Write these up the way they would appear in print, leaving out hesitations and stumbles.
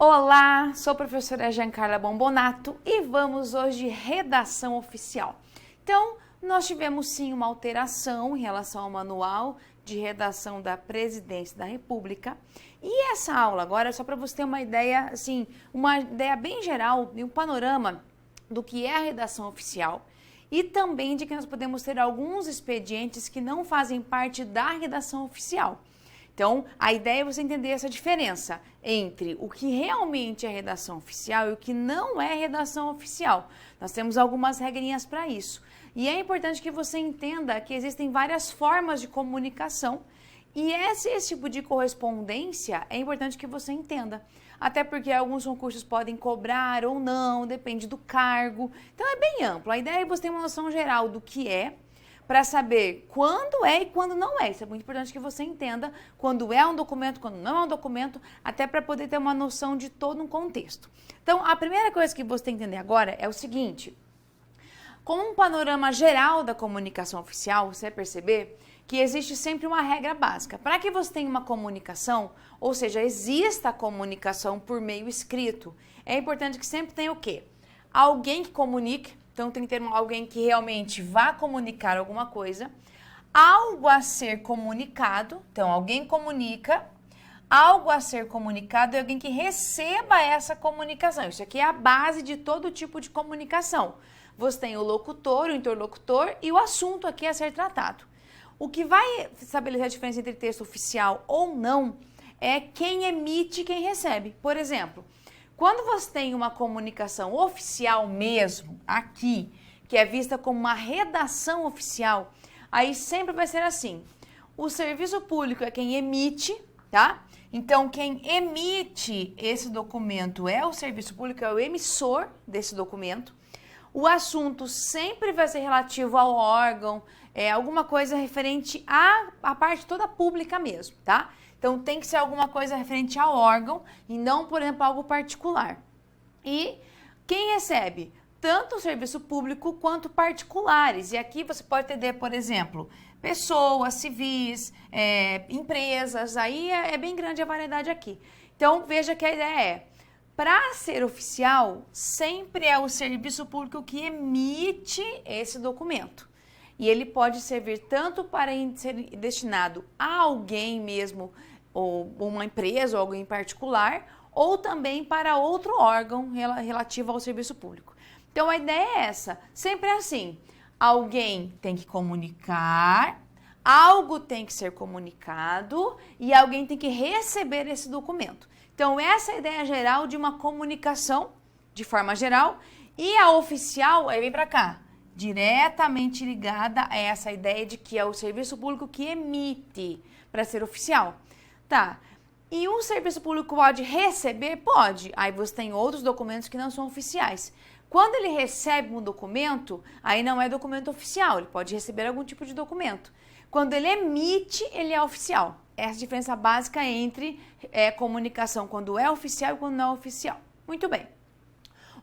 Olá, sou a professora Giancarla Bombonato e vamos hoje de redação oficial. Então, nós tivemos sim uma alteração em relação ao manual de redação da Presidência da República. E essa aula agora é só para você ter uma ideia, assim, uma ideia bem geral e um panorama do que é a redação oficial e também de que nós podemos ter alguns expedientes que não fazem parte da redação oficial. Então, a ideia é você entender essa diferença entre o que realmente é redação oficial e o que não é redação oficial. Nós temos algumas regrinhas para isso. E é importante que você entenda que existem várias formas de comunicação e esse tipo de correspondência é importante que você entenda. Até porque alguns concursos podem cobrar ou não, depende do cargo. Então, é bem amplo. A ideia é você ter uma noção geral do que é, para saber quando é e quando não é. Isso é muito importante que você entenda quando é um documento, quando não é um documento, até para poder ter uma noção de todo um contexto. Então, a primeira coisa que você tem que entender agora é o seguinte: com um panorama geral da comunicação oficial, você vai perceber que existe sempre uma regra básica. Para que você tenha uma comunicação, ou seja, exista a comunicação por meio escrito, é importante que sempre tenha o quê? Alguém que comunique. Então, tem que ter alguém que realmente vá comunicar alguma coisa, algo a ser comunicado, então alguém comunica, algo a ser comunicado e alguém que receba essa comunicação. Isso aqui é a base de todo tipo de comunicação. Você tem o locutor, o interlocutor e o assunto aqui a ser tratado. O que vai estabelecer a diferença entre texto oficial ou não é quem emite e quem recebe. Por exemplo, quando você tem uma comunicação oficial mesmo, aqui, que é vista como uma redação oficial, aí sempre vai ser assim: o serviço público é quem emite, tá? Então, quem emite esse documento é o serviço público, é o emissor desse documento. O assunto sempre vai ser relativo ao órgão, alguma coisa referente à parte toda pública mesmo, tá? Então, tem que ser alguma coisa referente ao órgão e não, por exemplo, algo particular. E quem recebe? Tanto o serviço público quanto particulares. E aqui você pode ter, por exemplo, pessoas civis, empresas, aí é bem grande a variedade aqui. Então, veja que a ideia é: para ser oficial, sempre é o serviço público que emite esse documento. E ele pode servir tanto para ser destinado a alguém mesmo, ou uma empresa ou alguém em particular, ou também para outro órgão relativo ao serviço público. Então, a ideia é essa, sempre é assim: alguém tem que comunicar, algo tem que ser comunicado e alguém tem que receber esse documento. Então, essa é a ideia geral de uma comunicação, de forma geral, e a oficial, aí vem para cá, diretamente ligada a essa ideia de que é o serviço público que emite para ser oficial. Tá, e o serviço público pode receber? Pode. Aí você tem outros documentos que não são oficiais. Quando ele recebe um documento, aí não é documento oficial, ele pode receber algum tipo de documento. Quando ele emite, ele é oficial. Essa é a diferença básica entre comunicação quando é oficial e quando não é oficial. Muito bem.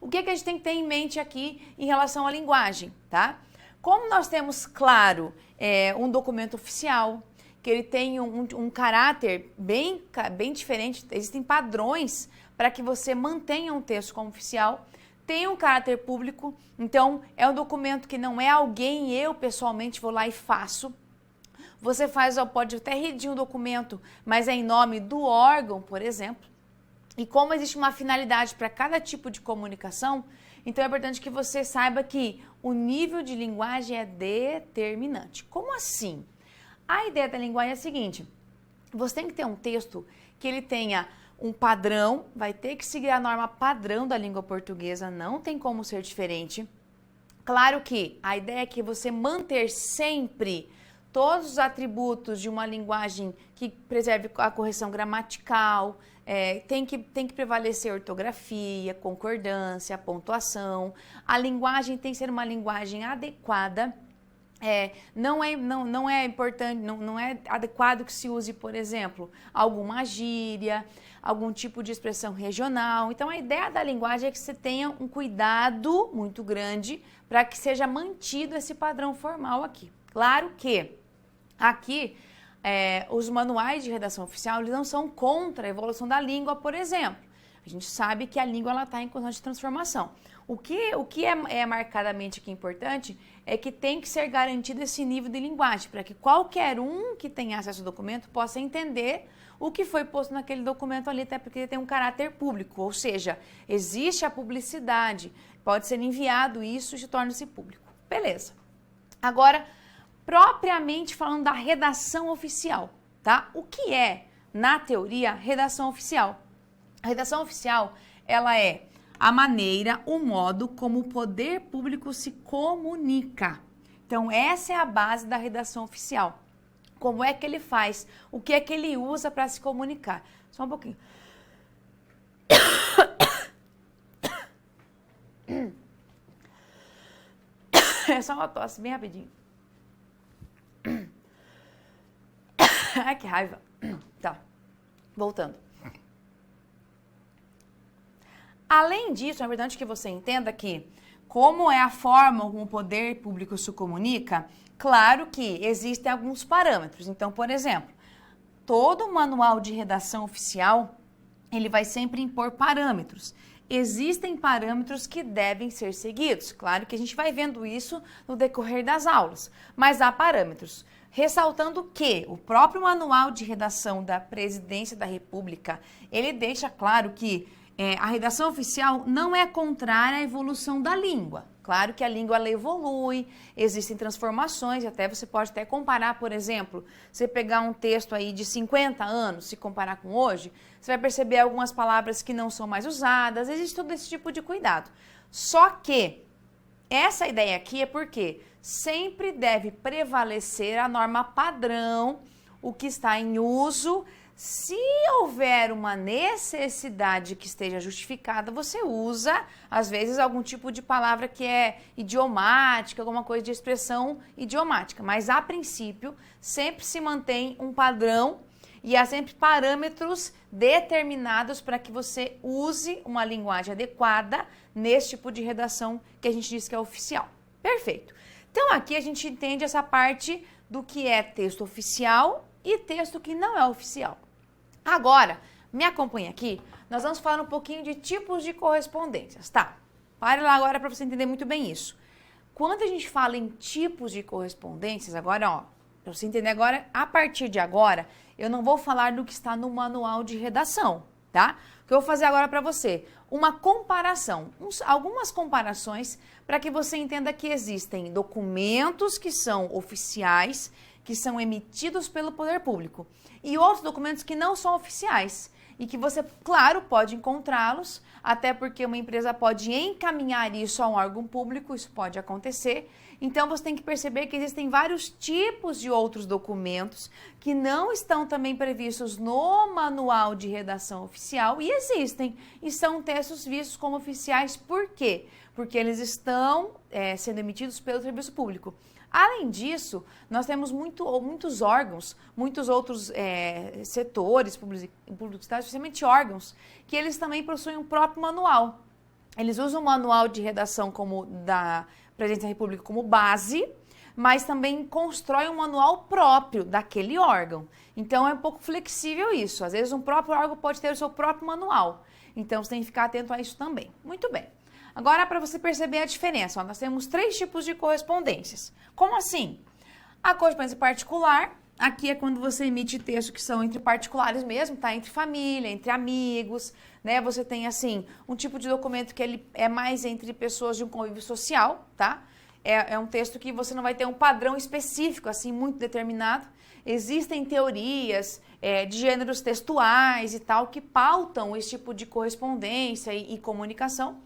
O que a gente tem que ter em mente aqui em relação à linguagem, tá? Como nós temos, claro, um documento oficial, que ele tem um caráter bem diferente, existem padrões para que você mantenha um texto como oficial, tem um caráter público, então é um documento que não é alguém, eu pessoalmente vou lá e faço. Você pode até redigir um documento, mas é em nome do órgão, por exemplo. E como existe uma finalidade para cada tipo de comunicação, então é importante que você saiba que o nível de linguagem é determinante. Como assim? A ideia da linguagem é a seguinte: você tem que ter um texto que ele tenha um padrão, vai ter que seguir a norma padrão da língua portuguesa, não tem como ser diferente. Claro que a ideia é que você manter sempre todos os atributos de uma linguagem que preserve a correção gramatical, tem que prevalecer a ortografia, concordância, pontuação. A linguagem tem que ser uma linguagem adequada. Não é importante, não é adequado que se use, por exemplo, alguma gíria, algum tipo de expressão regional. Então, a ideia da linguagem é que você tenha um cuidado muito grande para que seja mantido esse padrão formal aqui. Claro que aqui os manuais de redação oficial eles não são contra a evolução da língua, por exemplo. A gente sabe que a língua está em constante transformação. O que é marcadamente aqui importante é que tem que ser garantido esse nível de linguagem, para que qualquer um que tenha acesso ao documento possa entender o que foi posto naquele documento ali, até porque ele tem um caráter público, ou seja, existe a publicidade, pode ser enviado isso e torna-se público. Beleza. Agora, propriamente falando da redação oficial, tá? O que é, na teoria, redação oficial? A redação oficial, ela é a maneira, o modo como o poder público se comunica. Então, essa é a base da redação oficial. Como é que ele faz? O que é que ele usa para se comunicar? Só um pouquinho. É só uma tosse, bem rapidinho. Ai, que raiva. Tá, voltando. Além disso, é importante que você entenda que, como é a forma como o poder público se comunica, claro que existem alguns parâmetros. Então, por exemplo, todo manual de redação oficial, ele vai sempre impor parâmetros. Existem parâmetros que devem ser seguidos. Claro que a gente vai vendo isso no decorrer das aulas, mas há parâmetros. Ressaltando que o próprio manual de redação da Presidência da República, ele deixa claro que a redação oficial não é contrária à evolução da língua. Claro que a língua ela evolui, existem transformações, até você pode até comparar, por exemplo, você pegar um texto aí de 50 anos, se comparar com hoje, você vai perceber algumas palavras que não são mais usadas, existe todo esse tipo de cuidado. Só que essa ideia aqui é porque sempre deve prevalecer a norma padrão, o que está em uso. Se houver uma necessidade que esteja justificada, você usa, às vezes, algum tipo de palavra que é idiomática, alguma coisa de expressão idiomática. Mas, a princípio, sempre se mantém um padrão e há sempre parâmetros determinados para que você use uma linguagem adequada nesse tipo de redação que a gente diz que é oficial. Perfeito. Então, aqui a gente entende essa parte do que é texto oficial e texto que não é oficial. Agora, me acompanha aqui, nós vamos falar um pouquinho de tipos de correspondências, tá? Pare lá agora para você entender muito bem isso. Quando a gente fala em tipos de correspondências, agora, ó, para você entender agora, a partir de agora, eu não vou falar do que está no manual de redação, tá? O que eu vou fazer agora para você? Uma comparação, algumas comparações para que você entenda que existem documentos que são oficiais, que são emitidos pelo poder público, e outros documentos que não são oficiais e que você, claro, pode encontrá-los, até porque uma empresa pode encaminhar isso a um órgão público, isso pode acontecer. Então, você tem que perceber que existem vários tipos de outros documentos que não estão também previstos no manual de redação oficial e existem, e são textos vistos como oficiais. Por quê? Porque eles estão sendo emitidos pelo serviço público. Além disso, nós temos muitos órgãos, muitos outros setores públicos, especialmente órgãos, que eles também possuem um próprio manual. Eles usam o manual de redação como da Presidência da República como base, mas também constroem um manual próprio daquele órgão. Então, é um pouco flexível isso. Às vezes, um próprio órgão pode ter o seu próprio manual. Então, você tem que ficar atento a isso também. Muito bem. Agora, para você perceber a diferença, ó, nós temos 3 tipos de correspondências. Como assim? A correspondência particular, aqui é quando você emite textos que são entre particulares mesmo, tá? Entre família, entre amigos, né? Você tem, assim, um tipo de documento que ele é mais entre pessoas de um convívio social, tá? É um texto que você não vai ter um padrão específico, assim, muito determinado. Existem teorias de gêneros textuais e tal que pautam esse tipo de correspondência e comunicação.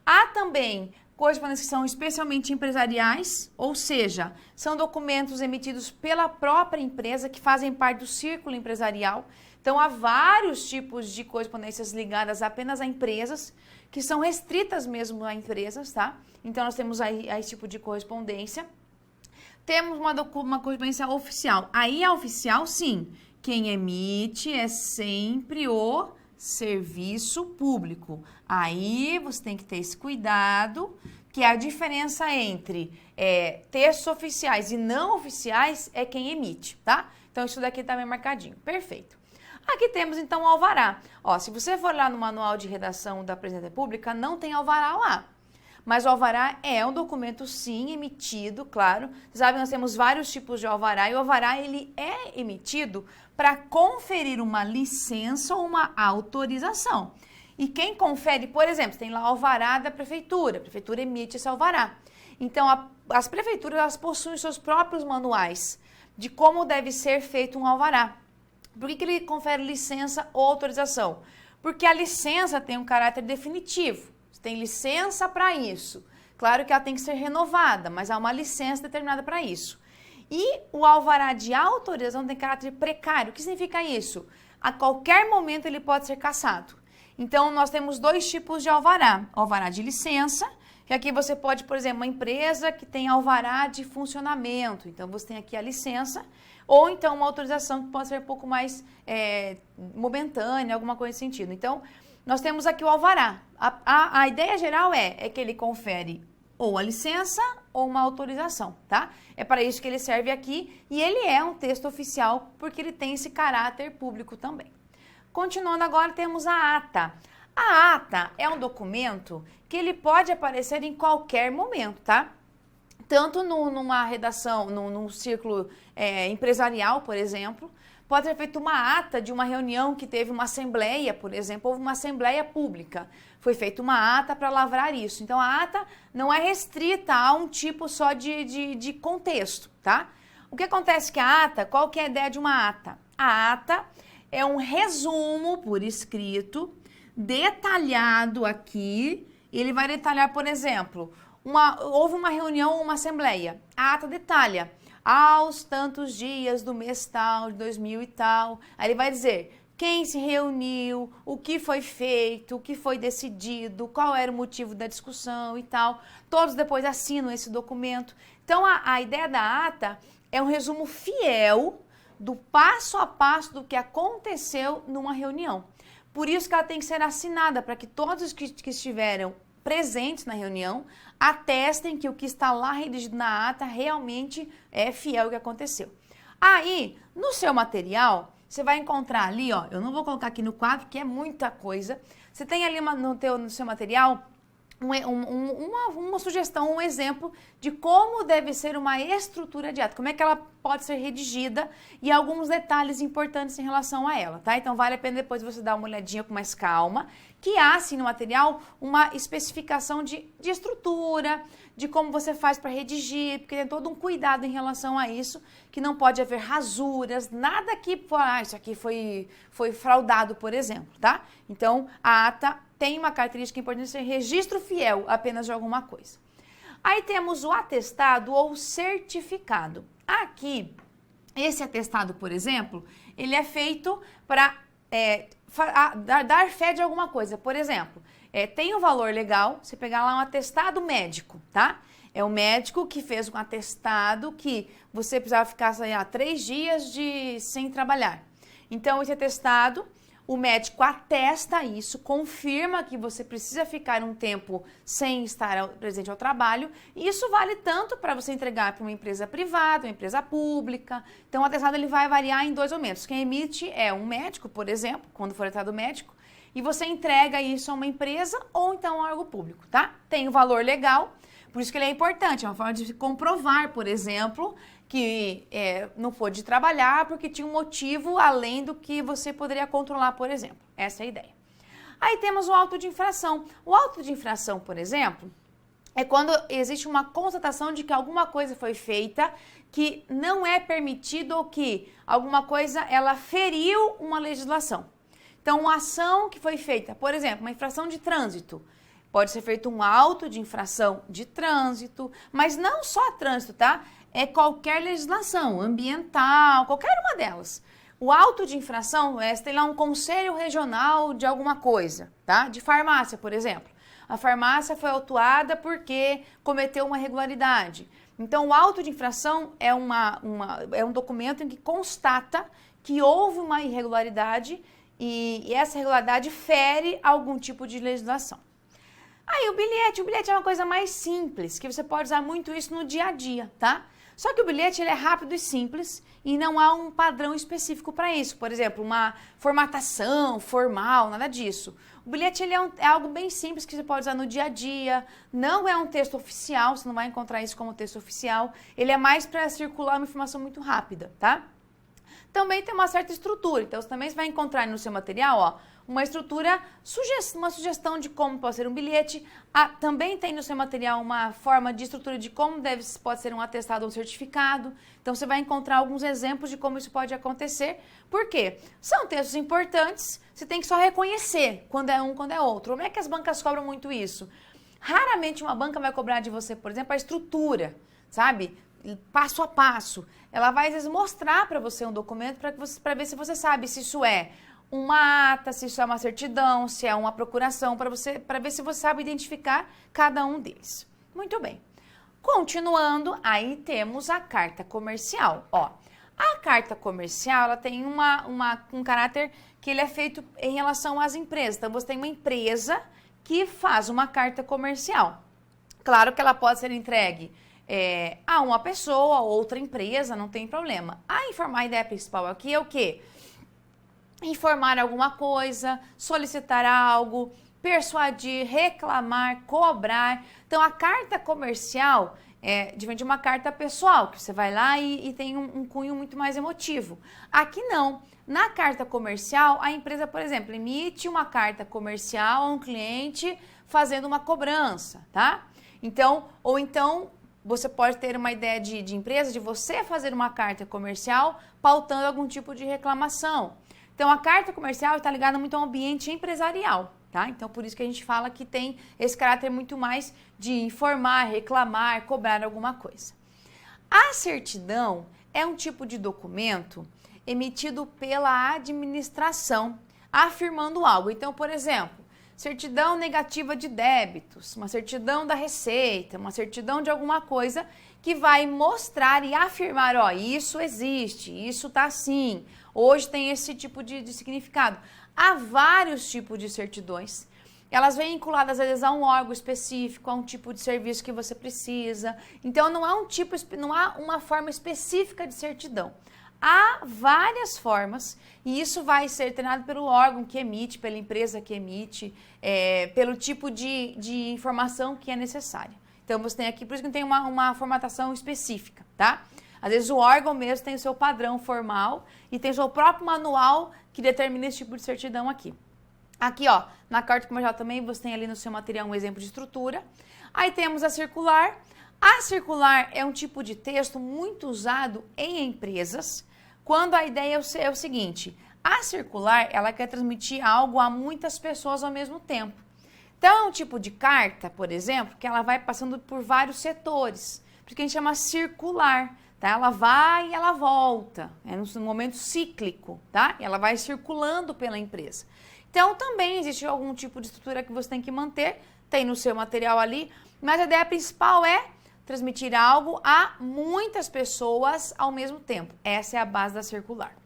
Há também correspondências que são especialmente empresariais, ou seja, são documentos emitidos pela própria empresa que fazem parte do círculo empresarial. Então, há vários tipos de correspondências ligadas apenas a empresas, que são restritas mesmo a empresas, tá? Então, nós temos aí esse tipo de correspondência. Temos uma correspondência oficial. Aí, a oficial, sim, quem emite é sempre o serviço público. Aí você tem que ter esse cuidado, que a diferença entre textos oficiais e não oficiais é quem emite, tá? Então, isso daqui tá bem marcadinho. Perfeito. Aqui temos então o alvará. Ó, se você for lá no manual de redação da Presidência da República, não tem alvará lá. Mas o alvará é um documento, sim, emitido, claro. Vocês sabem, nós temos vários tipos de alvará, e o alvará ele é emitido para conferir uma licença ou uma autorização. E quem confere, por exemplo, tem lá o alvará da prefeitura, a prefeitura emite esse alvará. Então, as prefeituras elas possuem seus próprios manuais de como deve ser feito um alvará. Por que ele confere licença ou autorização? Porque a licença tem um caráter definitivo. Tem licença para isso. Claro que ela tem que ser renovada, mas há uma licença determinada para isso. E o alvará de autorização tem caráter precário. O que significa isso? A qualquer momento ele pode ser cassado. Então, nós temos dois tipos de alvará. Alvará de licença, que aqui você pode, por exemplo, uma empresa que tem alvará de funcionamento. Então, você tem aqui a licença, ou então uma autorização que pode ser um pouco mais momentânea, alguma coisa nesse sentido. Então, nós temos aqui o alvará. A ideia geral é que ele confere ou a licença ou uma autorização, tá? É para isso que ele serve aqui e ele é um texto oficial porque ele tem esse caráter público também. Continuando agora, temos a ata. A ata é um documento que ele pode aparecer em qualquer momento, tá? Tanto numa redação, num círculo empresarial, por exemplo, pode ser feita uma ata de uma reunião que teve uma assembleia, por exemplo, houve uma assembleia pública. Foi feita uma ata para lavrar isso. Então, a ata não é restrita a um tipo só de contexto, tá? O que acontece que a ata, qual que é a ideia de uma ata? A ata é um resumo por escrito, detalhado aqui. Ele vai detalhar, por exemplo, houve uma reunião ou uma assembleia. A ata detalha. Aos tantos dias do mês tal, de 2000 e tal. Aí ele vai dizer quem se reuniu, o que foi feito, o que foi decidido, qual era o motivo da discussão e tal. Todos depois assinam esse documento. Então, a ideia da ata é um resumo fiel do passo a passo do que aconteceu numa reunião. Por isso que ela tem que ser assinada, para que todos que estiveram presentes na reunião atestem que o que está lá redigido na ata realmente é fiel ao que aconteceu. Aí, no seu material, você vai encontrar ali, ó, eu não vou colocar aqui no quadro, porque é muita coisa. Você tem ali no seu material uma sugestão, um exemplo de como deve ser uma estrutura de ata, como é que ela pode ser redigida e alguns detalhes importantes em relação a ela, tá? Então vale a pena depois você dar uma olhadinha com mais calma, que há sim no material uma especificação de estrutura, de como você faz para redigir, porque tem todo um cuidado em relação a isso, que não pode haver rasuras, nada que, isso aqui foi fraudado, por exemplo, tá? Então a ata tem uma característica importante de ser registro fiel apenas de alguma coisa. Aí temos o atestado ou certificado. Aqui, esse atestado, por exemplo, ele é feito para dar fé de alguma coisa. Por exemplo, tem um valor legal, você pegar lá um atestado médico, tá? É o médico que fez um atestado que você precisava ficar 3 dias sem trabalhar. Então, esse atestado, o médico atesta isso, confirma que você precisa ficar um tempo sem estar presente ao trabalho, e isso vale tanto para você entregar para uma empresa privada, uma empresa pública. Então, o atestado ele vai variar em 2 momentos. Quem emite é um médico, por exemplo, quando for atestado médico, e você entrega isso a uma empresa ou então a algo público, tá? Tem o valor legal, por isso que ele é importante, é uma forma de comprovar, por exemplo, que não pôde trabalhar porque tinha um motivo além do que você poderia controlar, por exemplo. Essa é a ideia. Aí temos o auto de infração. O auto de infração, por exemplo, é quando existe uma constatação de que alguma coisa foi feita que não é permitido ou que alguma coisa ela feriu uma legislação. Então, uma ação que foi feita, por exemplo, uma infração de trânsito, pode ser feito um auto de infração de trânsito, mas não só trânsito, tá? É qualquer legislação ambiental, qualquer uma delas. O auto de infração tem lá um conselho regional de alguma coisa, tá? De farmácia, por exemplo. A farmácia foi autuada porque cometeu uma irregularidade. Então, o auto de infração é um documento em que constata que houve uma irregularidade e essa irregularidade fere algum tipo de legislação. Aí, o bilhete é uma coisa mais simples, que você pode usar muito isso no dia a dia, tá? Só que o bilhete ele é rápido e simples e não há um padrão específico para isso. Por exemplo, uma formatação formal, nada disso. O bilhete ele é algo bem simples que você pode usar no dia a dia, não é um texto oficial, você não vai encontrar isso como texto oficial, ele é mais para circular uma informação muito rápida, tá? Também tem uma certa estrutura, então você também vai encontrar no seu material, ó, uma estrutura, uma sugestão de como pode ser um bilhete. Também tem no seu material uma forma de estrutura de como pode ser um atestado ou um certificado. Então você vai encontrar alguns exemplos de como isso pode acontecer. Por quê? São textos importantes, você tem que só reconhecer quando é um, quando é outro. Como é que as bancas cobram muito isso? Raramente uma banca vai cobrar de você, por exemplo, a estrutura, sabe? Passo a passo. Ela vai, às vezes, mostrar para você um documento para ver se você sabe se isso é uma ata, se isso é uma certidão, se é uma procuração, para ver se você sabe identificar cada um deles. Muito bem. Continuando, aí temos a carta comercial. Ó, a carta comercial, ela tem um caráter que ele é feito em relação às empresas. Então, você tem uma empresa que faz uma carta comercial. Claro que ela pode ser entregue a uma pessoa, outra empresa, não tem problema. A ideia principal aqui é o quê? Informar alguma coisa, solicitar algo, persuadir, reclamar, cobrar. Então, a carta comercial é diferente de uma carta pessoal, que você vai lá e tem um cunho muito mais emotivo. Aqui não. Na carta comercial, a empresa, por exemplo, emite uma carta comercial a um cliente fazendo uma cobrança, tá? Então, ou então, você pode ter uma ideia de empresa, de você fazer uma carta comercial pautando algum tipo de reclamação. Então, a carta comercial está ligada muito ao ambiente empresarial, tá? Então, por isso que a gente fala que tem esse caráter muito mais de informar, reclamar, cobrar alguma coisa. A certidão é um tipo de documento emitido pela administração, afirmando algo. Então, por exemplo, certidão negativa de débitos, uma certidão da receita, uma certidão de alguma coisa que vai mostrar e afirmar, ó, isso existe, isso tá assim, hoje tem esse tipo de significado. Há vários tipos de certidões, elas vêm vinculadas às vezes a um órgão específico, a um tipo de serviço que você precisa, então não há uma forma específica de certidão. Há várias formas e isso vai ser treinado pelo órgão que emite, pela empresa que emite, pelo tipo de informação que é necessária. Então, você tem aqui, por isso que não tem uma formatação específica, tá? Às vezes o órgão mesmo tem o seu padrão formal e tem o seu próprio manual que determina esse tipo de certidão aqui. Aqui, ó, na carta comercial também você tem ali no seu material um exemplo de estrutura. Aí temos a circular. A circular é um tipo de texto muito usado em empresas, quando a ideia é o seguinte: a circular, ela quer transmitir algo a muitas pessoas ao mesmo tempo. Então, é um tipo de carta, por exemplo, que ela vai passando por vários setores, porque a gente chama circular, tá? Ela vai e ela volta, é num momento cíclico, tá? Ela vai circulando pela empresa. Então, também existe algum tipo de estrutura que você tem que manter, tem no seu material ali, mas a ideia principal é transmitir algo a muitas pessoas ao mesmo tempo. Essa é a base da circular.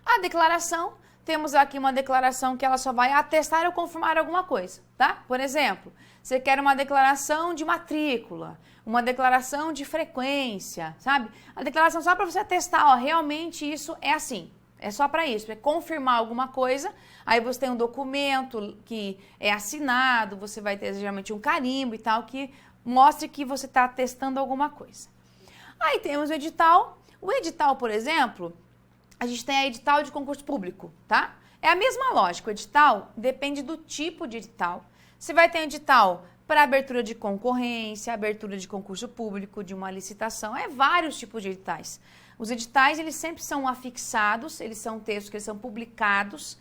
A declaração, temos aqui uma declaração que ela só vai atestar ou confirmar alguma coisa, tá? Por exemplo, você quer uma declaração de matrícula, uma declaração de frequência, sabe? A declaração só para você atestar, ó, realmente isso é assim. É só para isso, para confirmar alguma coisa. Aí você tem um documento que é assinado, você vai ter geralmente um carimbo e tal, que mostre que você está testando alguma coisa. Aí temos o edital. O edital, por exemplo, a gente tem a edital de concurso público, tá? É a mesma lógica. O edital depende do tipo de edital. Você vai ter um edital para abertura de concorrência, abertura de concurso público, de uma licitação, vários tipos de editais. Os editais, eles sempre são afixados, eles são textos que eles são publicados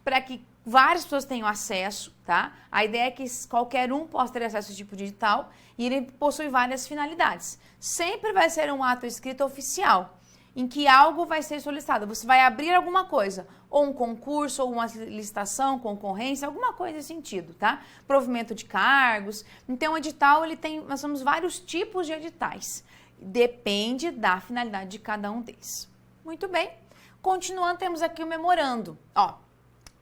para que várias pessoas tenham acesso, tá? A ideia é que qualquer um possa ter acesso a esse tipo de edital e ele possui várias finalidades. Sempre vai ser um ato escrito oficial, em que algo vai ser solicitado. Você vai abrir alguma coisa, ou um concurso, ou uma licitação, concorrência, alguma coisa nesse sentido, tá? Provimento de cargos. Então, o edital, nós temos vários tipos de editais. Depende da finalidade de cada um deles. Muito bem. Continuando, temos aqui o memorando. Ó,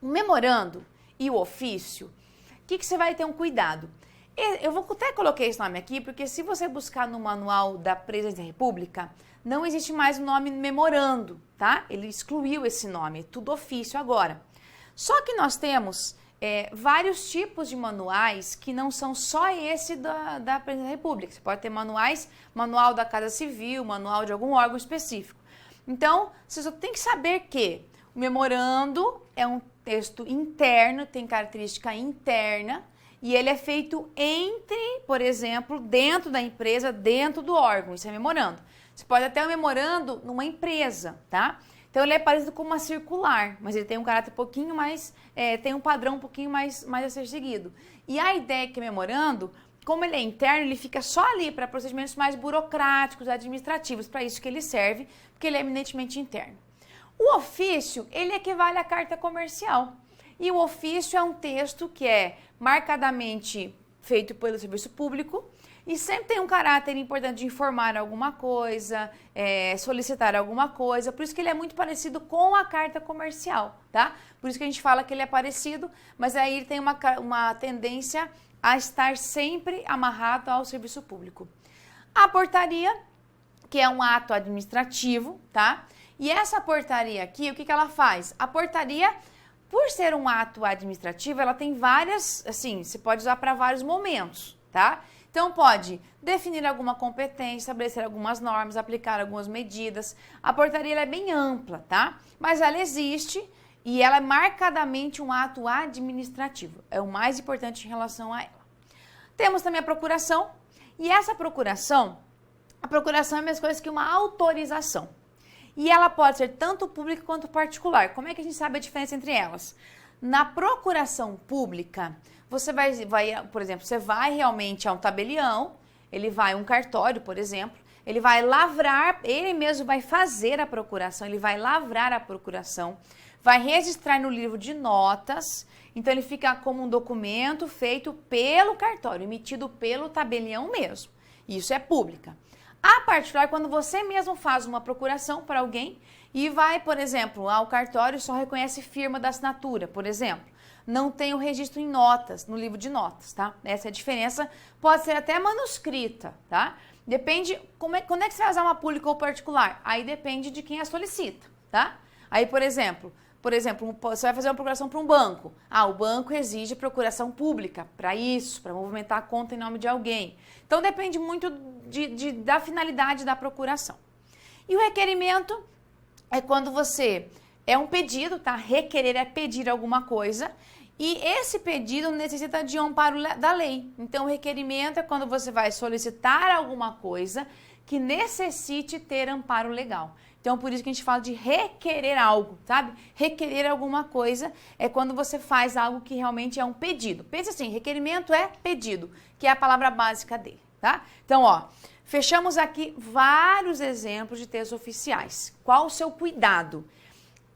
o memorando e o ofício, o que você vai ter um cuidado? Eu vou até coloquei esse nome aqui, porque se você buscar no manual da Presidência da República, não existe mais o nome memorando, tá? Ele excluiu esse nome, é tudo ofício agora. Só que nós temos vários tipos de manuais que não são só esse da Presidência da República. Você pode ter manual da Casa Civil, manual de algum órgão específico. Então, você só tem que saber que o memorando é um texto interno, tem característica interna, e ele é feito entre, por exemplo, dentro da empresa, dentro do órgão. Isso é memorando. Você pode até um memorando numa empresa, tá? Então, ele é parecido com uma circular, mas ele tem um caráter um pouquinho mais, tem um padrão um pouquinho mais a ser seguido. E a ideia é que memorando, como ele é interno, ele fica só ali para procedimentos mais burocráticos, administrativos, para isso que ele serve, porque ele é eminentemente interno. O ofício, ele equivale à carta comercial. E o ofício é um texto que é marcadamente feito pelo serviço público e sempre tem um caráter importante de informar alguma coisa, solicitar alguma coisa, por isso que ele é muito parecido com a carta comercial, tá? Por isso que a gente fala que ele é parecido, mas aí ele tem uma tendência a estar sempre amarrado ao serviço público. A portaria, que é um ato administrativo, tá? E essa portaria aqui, o que ela faz? A portaria, por ser um ato administrativo, ela tem várias, assim, você pode usar para vários momentos, tá? Então, pode definir alguma competência, estabelecer algumas normas, aplicar algumas medidas. A portaria ela é bem ampla, tá? Mas ela existe e ela é marcadamente um ato administrativo. É o mais importante em relação a ela. Temos também a procuração. E essa procuração, a procuração é a mesma coisa que uma autorização. E ela pode ser tanto pública quanto particular. Como é que a gente sabe a diferença entre elas? Na procuração pública, você vai, por exemplo, você vai realmente a um tabelião, ele vai a um cartório, por exemplo, ele vai lavrar, ele mesmo vai fazer a procuração, ele vai lavrar a procuração, vai registrar no livro de notas, então ele fica como um documento feito pelo cartório, emitido pelo tabelião mesmo. Isso é pública. A particular, quando você mesmo faz uma procuração para alguém e vai, por exemplo, ao cartório só reconhece firma da assinatura, por exemplo. Não tem o registro em notas, no livro de notas, tá? Essa é a diferença. Pode ser até manuscrita, tá? Depende, quando é que você vai usar uma pública ou particular? Aí depende de quem a solicita, tá? Aí, por exemplo, você vai fazer uma procuração para um banco. Ah, o banco exige procuração pública para isso, para movimentar a conta em nome de alguém. Então, depende muito da finalidade da procuração. E o requerimento é quando você... É um pedido, tá? Requerer é pedir alguma coisa e esse pedido necessita de um amparo da lei. Então, o requerimento é quando você vai solicitar alguma coisa que necessite ter amparo legal. Então, por isso que a gente fala de requerer algo, sabe? Requerer alguma coisa é quando você faz algo que realmente é um pedido. Pensa assim, requerimento é pedido, que é a palavra básica dele, tá? Então, ó, fechamos aqui vários exemplos de textos oficiais. Qual o seu cuidado?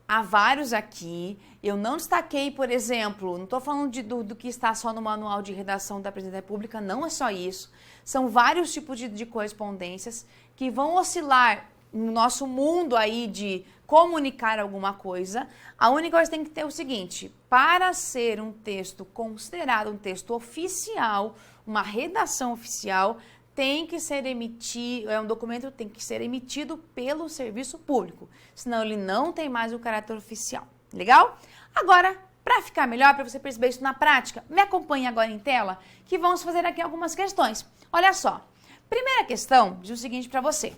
Há vários aqui, eu não destaquei, por exemplo, não estou falando do que está só no manual de redação da Presidência da República, não é só isso. São vários tipos de correspondências que vão oscilar no nosso mundo aí de comunicar alguma coisa. A única coisa que tem que ter é o seguinte, para ser um texto considerado um texto oficial, uma redação oficial, tem que ser emitido, um documento tem que ser emitido pelo serviço público, senão ele não tem mais o caráter oficial. Legal? Agora, para ficar melhor, para você perceber isso na prática, me acompanhe agora em tela, que vamos fazer aqui algumas questões. Olha só, primeira questão diz o seguinte para você.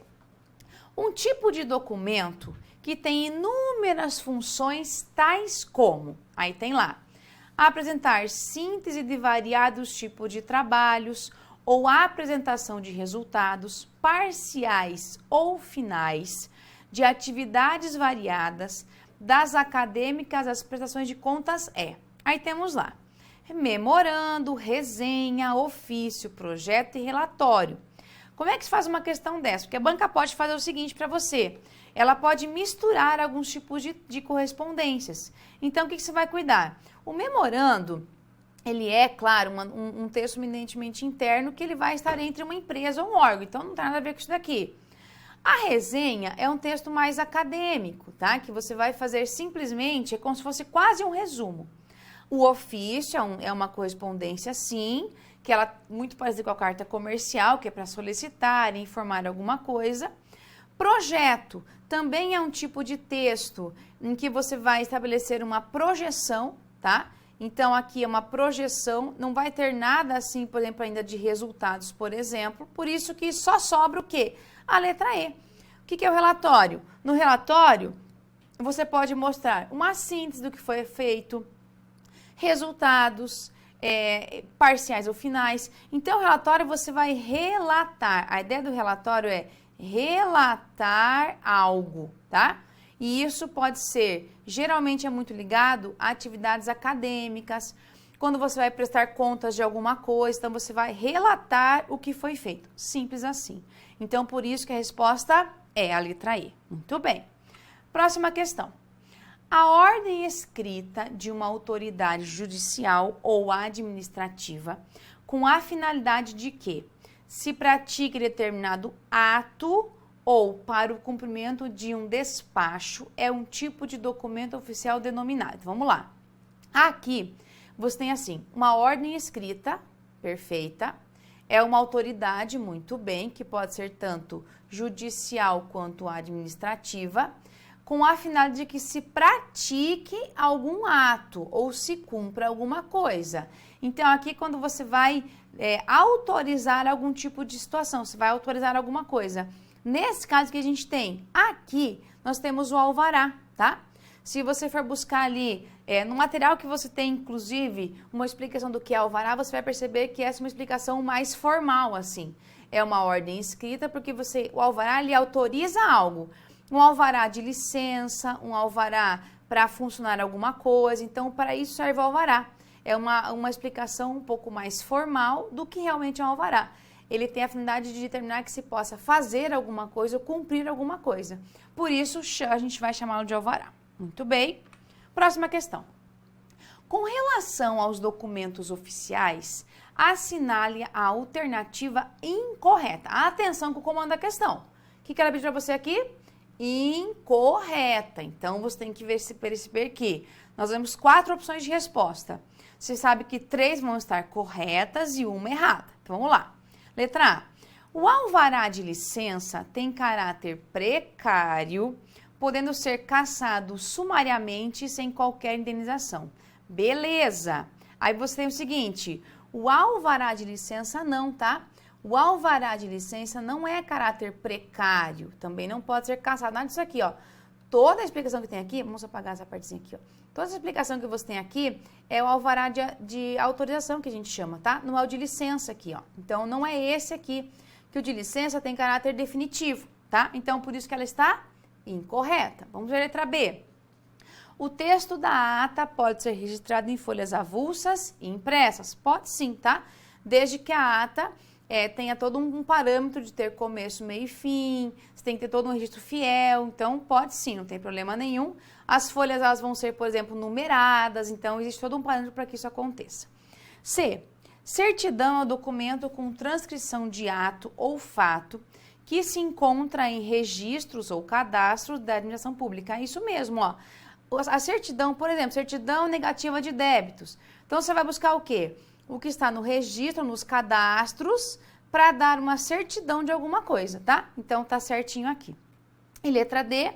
Um tipo de documento que tem inúmeras funções tais como, aí tem lá, apresentar síntese de variados tipos de trabalhos, ou a apresentação de resultados parciais ou finais de atividades variadas, das acadêmicas às prestações de contas Aí temos lá, memorando, resenha, ofício, projeto e relatório. Como é que se faz uma questão dessa? Porque a banca pode fazer o seguinte para você, ela pode misturar alguns tipos de correspondências. Então, o que você vai cuidar? O memorando... Ele é, claro, um texto eminentemente interno que ele vai estar entre uma empresa ou um órgão, então não tem nada a ver com isso daqui. A resenha é um texto mais acadêmico, tá? Que você vai fazer simplesmente, é como se fosse quase um resumo. O ofício é uma correspondência, sim, que ela é muito parecida com a carta comercial, que é para solicitar, informar alguma coisa. Projeto também é um tipo de texto em que você vai estabelecer uma projeção, tá? Então, aqui é uma projeção, não vai ter nada assim, por exemplo, ainda de resultados, por exemplo. Por isso que só sobra o quê? A letra E. O que é o relatório? No relatório, você pode mostrar uma síntese do que foi feito, resultados, parciais ou finais. Então, o relatório você vai relatar. A ideia do relatório é relatar algo, tá? E isso pode ser, geralmente é muito ligado a atividades acadêmicas, quando você vai prestar contas de alguma coisa, então você vai relatar o que foi feito. Simples assim. Então, por isso que a resposta é a letra E. Muito bem. Próxima questão. A ordem escrita de uma autoridade judicial ou administrativa com a finalidade de que se pratique determinado ato ou para o cumprimento de um despacho é um tipo de documento oficial denominado. Vamos lá. Aqui você tem assim, uma ordem escrita, perfeita, é uma autoridade, muito bem, que pode ser tanto judicial quanto administrativa, com a finalidade de que se pratique algum ato ou se cumpra alguma coisa. Então, aqui quando você vai autorizar algum tipo de situação, você vai autorizar alguma coisa. Nesse caso que a gente tem, aqui nós temos o alvará, tá? Se você for buscar ali, no material que você tem, inclusive, uma explicação do que é alvará, você vai perceber que essa é uma explicação mais formal, assim. É uma ordem escrita porque o alvará, ele autoriza algo. Um alvará de licença, um alvará para funcionar alguma coisa. Então, para isso serve o alvará. É uma explicação um pouco mais formal do que realmente é um alvará. Ele tem a finalidade de determinar que se possa fazer alguma coisa ou cumprir alguma coisa. Por isso, a gente vai chamá-lo de alvará. Muito bem. Próxima questão. Com relação aos documentos oficiais, assinale a alternativa incorreta. Atenção com o comando da questão. O que ela pediu para você aqui? Incorreta. Então, você tem que perceber que nós temos 4 opções de resposta. Você sabe que 3 vão estar corretas e 1 errada. Então, vamos lá. Letra A. O alvará de licença tem caráter precário, podendo ser cassado sumariamente sem qualquer indenização. Beleza. Aí você tem o seguinte, o alvará de licença não, tá? O alvará de licença não é caráter precário, também não pode ser cassado. Nada disso aqui, ó. Toda a explicação que tem aqui, vamos apagar essa partezinha aqui, ó. Toda a explicação que você tem aqui é o alvará de autorização que a gente chama, tá? Não é o de licença aqui, ó. Então, não é esse aqui, que o de licença tem caráter definitivo, tá? Então, por isso que ela está incorreta. Vamos ver a letra B. O texto da ata pode ser registrado em folhas avulsas e impressas? Pode sim, tá? Desde que a ata tenha todo um parâmetro de ter começo, meio e fim, você tem que ter todo um registro fiel, então pode sim, não tem problema nenhum. As folhas elas vão ser, por exemplo, numeradas, então existe todo um parâmetro para que isso aconteça. C. Certidão é o documento com transcrição de ato ou fato que se encontra em registros ou cadastros da administração pública. É isso mesmo, ó. A certidão, por exemplo, certidão negativa de débitos. Então, você vai buscar o quê? O que está no registro, nos cadastros, para dar uma certidão de alguma coisa, tá? Então, tá certinho aqui. E letra D,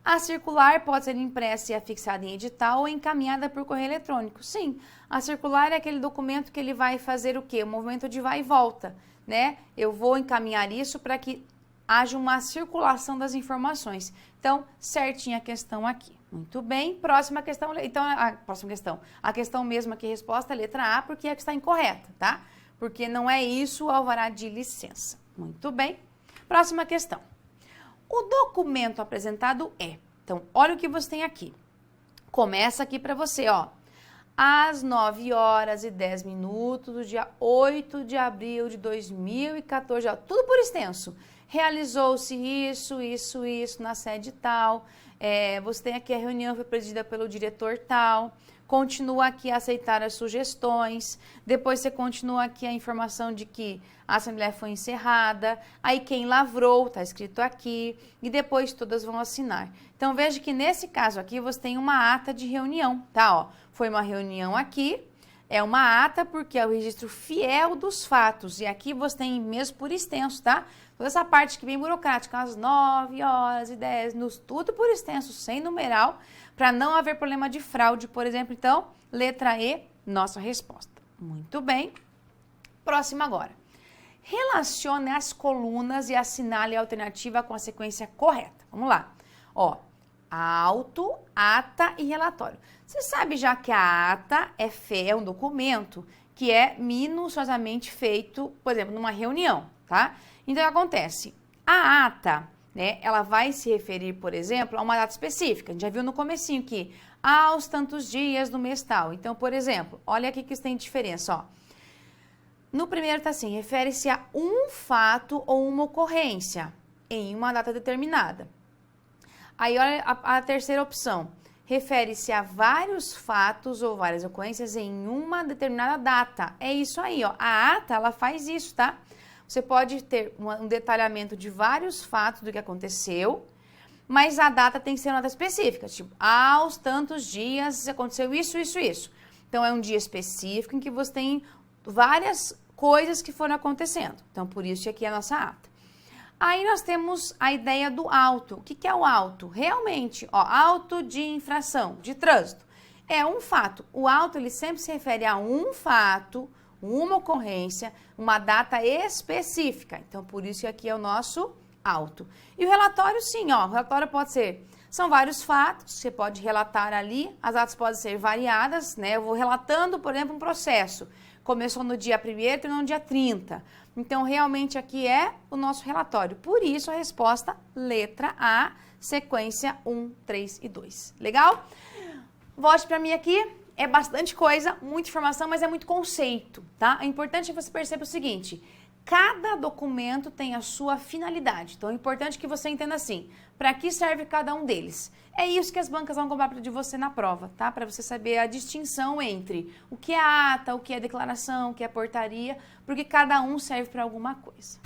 a circular pode ser impressa e afixada em edital ou encaminhada por correio eletrônico. Sim, a circular é aquele documento que ele vai fazer o quê? O movimento de vai e volta, né? Eu vou encaminhar isso para que haja uma circulação das informações. Então, certinha a questão aqui. Muito bem, próxima questão. Então, próxima questão. A questão mesmo aqui, resposta é letra A, porque é que está incorreta, tá? Porque não é isso o alvará de licença. Muito bem. Próxima questão. O documento apresentado é. Então, olha o que você tem aqui. Começa aqui para você, ó. Às 9h10 do dia 8 de abril de 2014, ó, tudo por extenso. realizou-se isso na sede tal, você tem aqui a reunião foi presidida pelo diretor tal, continua aqui a aceitar as sugestões, depois você continua aqui a informação de que a assembleia foi encerrada, aí quem lavrou, está escrito aqui, e depois todas vão assinar. Então veja que nesse caso aqui você tem uma ata de reunião, tá? Ó, foi uma reunião aqui, é uma ata porque é o registro fiel dos fatos, e aqui você tem mesmo por extenso, tá? Toda essa parte que é bem burocrática, às 9h10, tudo por extenso, sem numeral, para não haver problema de fraude, por exemplo. Então, letra E, nossa resposta. Muito bem. Próxima agora. Relacione as colunas e assinale a alternativa com a sequência correta. Vamos lá. Ó, auto, ata e relatório. Você sabe já que a ata é um documento que é minuciosamente feito, por exemplo, numa reunião, tá? Então, o que acontece? A ata, né, ela vai se referir, por exemplo, a uma data específica. A gente já viu no comecinho que aos tantos dias do mês tal. Então, por exemplo, olha aqui que isso tem diferença, ó. No primeiro tá assim, refere-se a um fato ou uma ocorrência em uma data determinada. Aí, olha a terceira opção. Refere-se a vários fatos ou várias ocorrências em uma determinada data. É isso aí, ó. A ata, ela faz isso, tá? Você pode ter um detalhamento de vários fatos do que aconteceu, mas a data tem que ser uma data específica, tipo, aos tantos dias aconteceu isso. Então, é um dia específico em que você tem várias coisas que foram acontecendo. Então, por isso que aqui é a nossa ata. Aí nós temos a ideia do auto. O que é o auto? Realmente, ó, auto de infração, de trânsito. É um fato. O auto, ele sempre se refere a um fato, uma ocorrência, uma data específica. Então, por isso que aqui é o nosso auto. E o relatório, sim, ó, o relatório pode ser, são vários fatos, você pode relatar ali, as datas podem ser variadas, né? Eu vou relatando, por exemplo, um processo. Começou no dia 1º, terminou no dia 30. Então, realmente aqui é o nosso relatório. Por isso, a resposta, letra A, sequência 1, 3 e 2. Legal? Volte para mim aqui. É bastante coisa, muita informação, mas é muito conceito, tá? É importante que você perceba o seguinte, cada documento tem a sua finalidade. Então, é importante que você entenda assim, para que serve cada um deles. É isso que as bancas vão cobrar de você na prova, tá? Para você saber a distinção entre o que é ata, o que é declaração, o que é portaria, porque cada um serve para alguma coisa.